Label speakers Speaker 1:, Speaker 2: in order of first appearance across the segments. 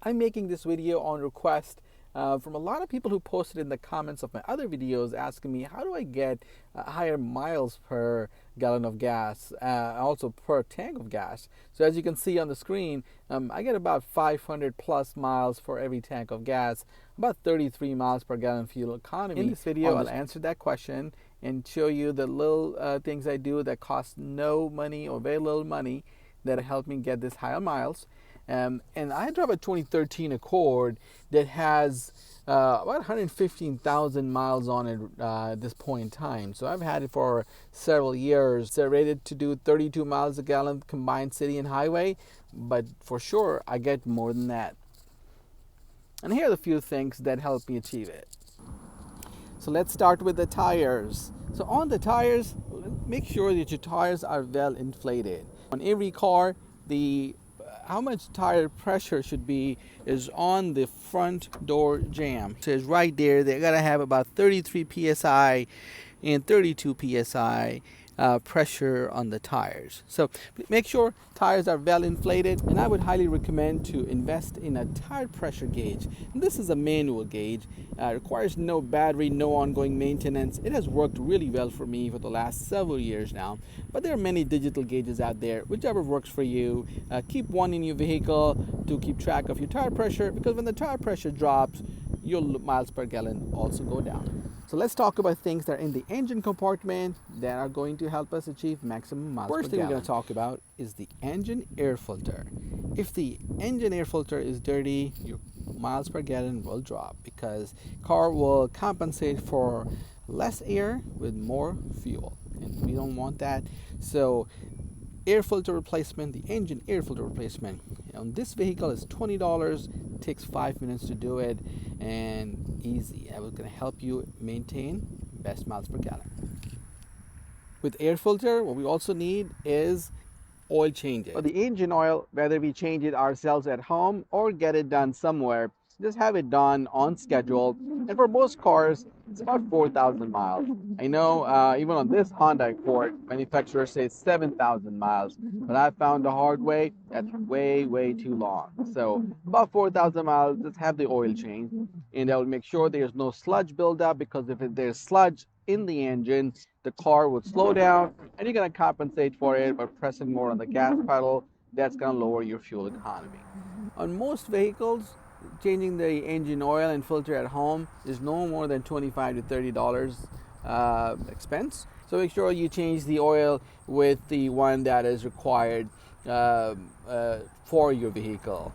Speaker 1: I'm making this video on request from a lot of people who posted in the comments of my other videos asking me how do I get higher miles per gallon of gas, also per tank of gas. So as you can see on the screen, I get about 500 plus miles for every tank of gas, about 33 miles per gallon fuel economy. In this video, I'll answer that question and show you the little things I do that cost no money or very little money that help me get this higher miles. And I drive a 2013 Accord that has about 115,000 miles on it at this point in time. So I've had it for several years. It's rated to do 32 miles a gallon combined city and highway, but for sure I get more than that. And here are the few things that help me achieve it. So let's start with the tires. So on the tires, make sure that your tires are well inflated. On every car, how much tire pressure should be is on the front door jamb. It says right there they gotta have about 33 psi and 32 psi pressure on the tires. So make sure tires are well inflated, and I would highly recommend to invest in a tire pressure gauge. And this is a manual gauge. Requires no battery, no ongoing maintenance. It has worked really well for me for the last several years now, but there are many digital gauges out there. Whichever works for you, keep one in your vehicle to keep track of your tire pressure, because when the tire pressure drops, your miles per gallon also go down. So let's talk about things that are in the engine compartment that are going to help us achieve maximum miles per gallon. First thing we're going to talk about is the engine air filter. If the engine air filter is dirty, your miles per gallon will drop, because car will compensate for less air with more fuel, and we don't want that. So air filter replacement, the engine air filter replacement on this vehicle is $20. It takes 5 minutes to do it, and easy. I was going to help you maintain best miles per gallon. With air filter, what we also need is oil changes. For the engine oil, whether we change it ourselves at home or get it done somewhere, just have it done on schedule. And for most cars, it's about 4,000 miles. I know even on this Honda Accord, manufacturer says 7,000 miles, but I found the hard way that's way too long. So about 4,000 miles, just have the oil change, and that will make sure there's no sludge buildup, because if there's sludge in the engine, the car would slow down, and you're going to compensate for it by pressing more on the gas pedal. That's going to lower your fuel economy. On most vehicles, changing the engine oil and filter at home is no more than $25 to $30 expense. So make sure you change the oil with the one that is required for your vehicle.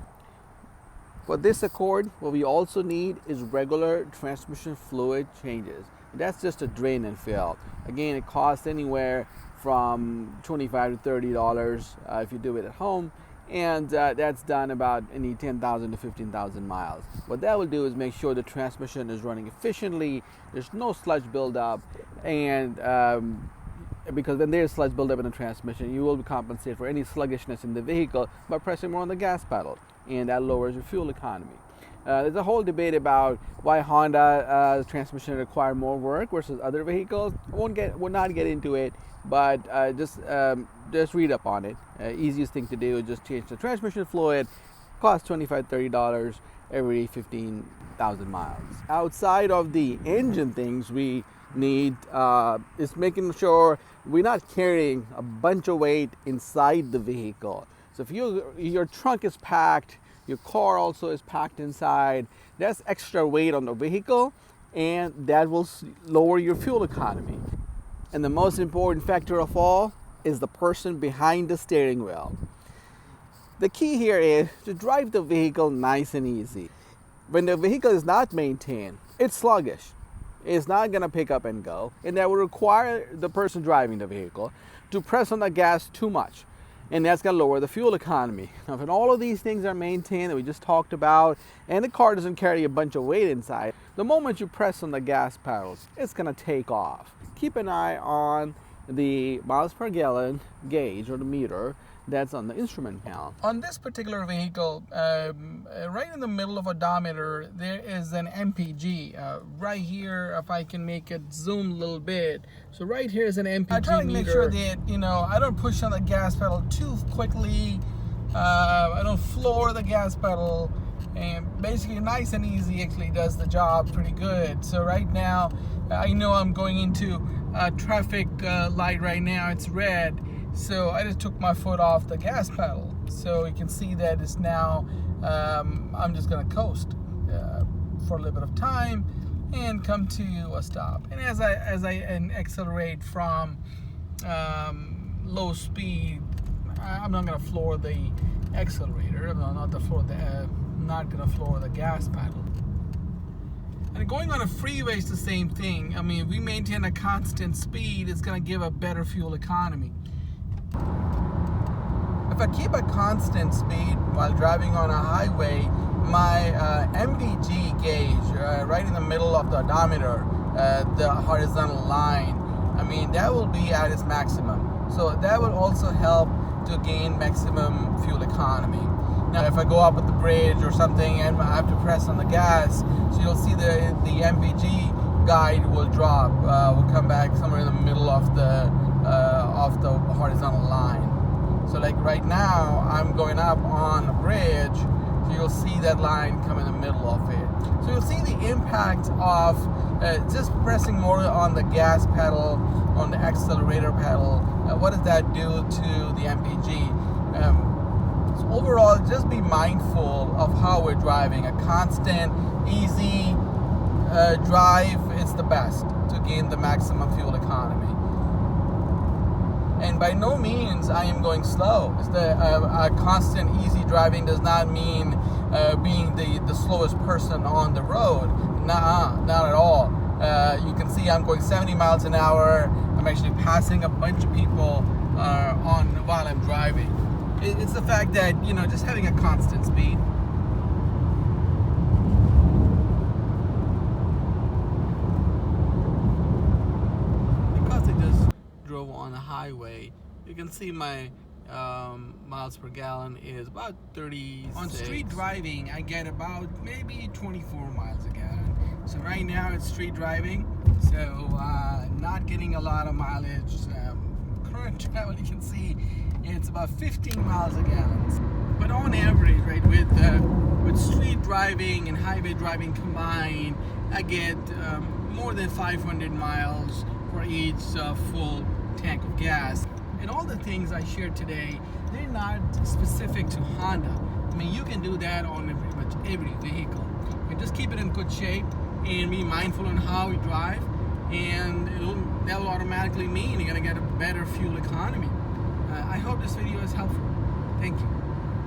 Speaker 1: For this Accord, what we also need is regular transmission fluid changes. That's just a drain and fill. Again, it costs anywhere from $25 to $30 if you do it at home. And that's done about any 10,000 to 15,000 miles. What that will do is make sure the transmission is running efficiently, there's no sludge buildup, and because when there's sludge buildup in the transmission, you will compensate for any sluggishness in the vehicle by pressing more on the gas pedal, and that lowers your fuel economy. There's a whole debate about why Honda transmission require more work versus other vehicles. We'll not get into it, but just read up on it. Easiest thing to do is just change the transmission fluid. Costs $25, $30 every 15,000 miles. Outside of the engine things we need is making sure we're not carrying a bunch of weight inside the vehicle. So if your trunk is packed, your car also is packed inside, that's extra weight on the vehicle, and that will lower your fuel economy. And the most important factor of all is the person behind the steering wheel. The key here is to drive the vehicle nice and easy. When the vehicle is not maintained, it's sluggish. It's not going to pick up and go, and that will require the person driving the vehicle to press on the gas too much, and that's going to lower the fuel economy. Now, if all of these things are maintained that we just talked about, and the car doesn't carry a bunch of weight inside, the moment you press on the gas pedals, it's going to take off. Keep an eye on the miles per gallon gauge or the meter that's on the instrument panel. On this particular vehicle, right in the middle of odometer, there is an MPG. Right here, if I can make it zoom a little bit. So right here is an MPG meter. I try to make sure that, I don't push on the gas pedal too quickly. I don't floor the gas pedal. and basically nice and easy, actually does the job pretty good. So right now, I know I'm going into a traffic light right now. It's red, so I just took my foot off the gas pedal. So you can see that it's now, I'm just gonna coast for a little bit of time and come to a stop. And as I accelerate from low speed, I'm not gonna floor the accelerator. I'm not gonna floor the gas pedal. And going on a freeway is the same thing. I mean, if we maintain a constant speed, it's gonna give a better fuel economy. If I keep a constant speed while driving on a highway, my MPG gauge right in the middle of the odometer, the horizontal line, I mean, that will be at its maximum. So that will also help to gain maximum fuel economy. Now, if I go up at the bridge or something and I have to press on the gas, so you'll see the MPG guide will drop. Will come back somewhere in the middle of the horizontal line. So like right now, I'm going up on a bridge, so you'll see that line come in the middle of it. So you'll see the impact of just pressing more on the gas pedal, on the accelerator pedal. What does that do to the MPG? So overall, just be mindful of how we're driving. A constant, easy drive is the best to gain the maximum fuel economy. And by no means I am going slow. It's a constant, easy driving does not mean being the slowest person on the road. Not at all. You can see I'm going 70 miles an hour. I'm actually passing a bunch of people while I'm driving. It's the fact that, just having a constant speed. Because I just drove on the highway, you can see my miles per gallon is about 36. On street driving, I get about maybe 24 miles a gallon. So right now it's street driving, so not getting a lot of mileage. Current travel, you can see it's about 15 miles a gallon. But on average, right, with street driving and highway driving combined, I get more than 500 miles for each full tank of gas. And all the things I shared today, they're not specific to Honda. I mean, you can do that on pretty much every vehicle. You just keep it in good shape and be mindful on how you drive, and that will automatically mean you're going to get a better fuel economy. I hope this video is helpful. Thank you.